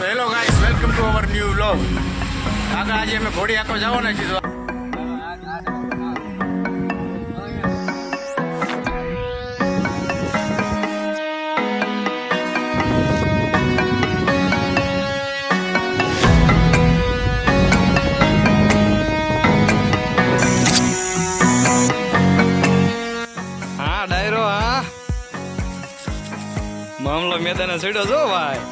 તો hello guys, welcome to our new vlog. આગળ આજે અમે ઘોડી આંકવા જવાના છીએ. હા ડાયરો, હા મામલો મેદાને છોડ્યો છો ભાઈ.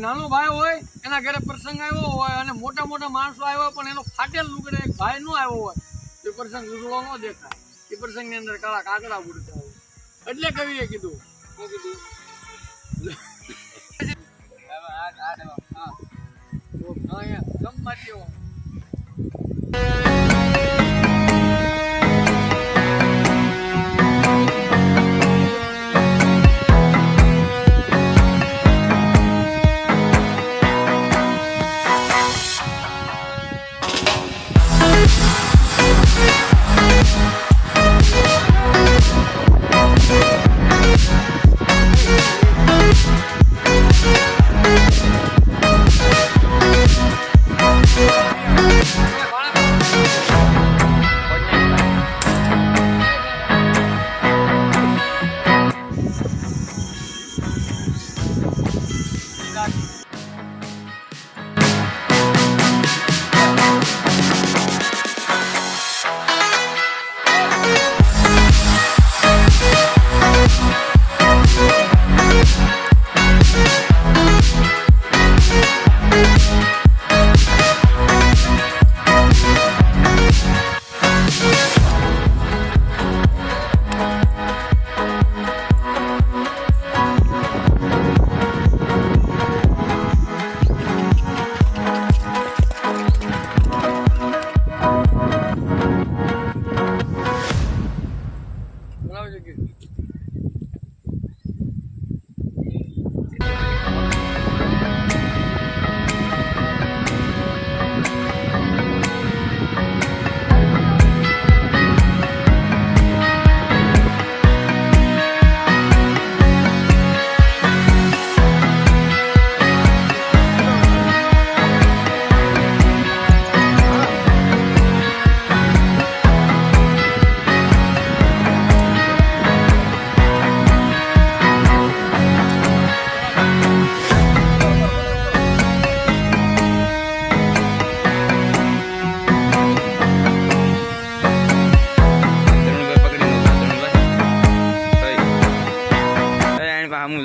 નાનો ભાઈ હોય એના ઘરે પ્રસંગ આવ્યો હોય અને મોટા મોટા માણસો આવ્યા પણ એનો ફાટેલ લુગડે એક ભાઈ નો આવ્યો હોય એ પ્રસંગ ઉજળો ન દેખાય. એ પ્રસંગ ની અંદર કાળા કાકડા ઉડતા હોય એટલે કવિએ કીધું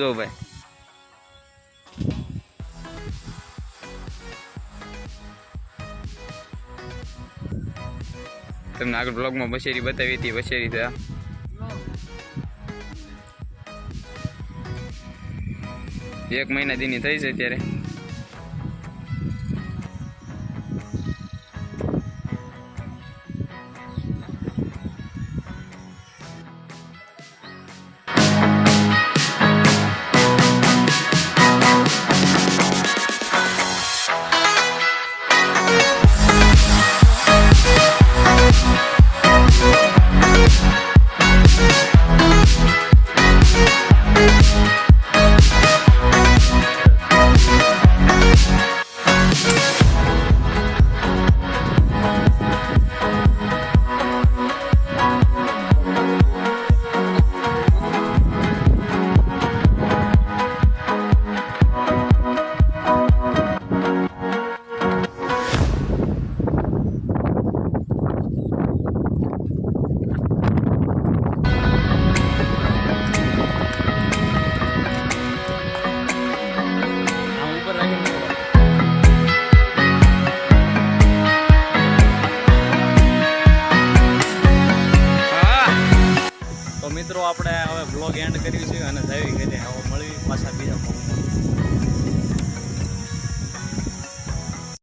જો ભાઈ તમને આગળ બ્લોગમાં બશેરી બતાવી હતી. બશેરી તો 1 મહિના દીની થઈ છે અત્યારે.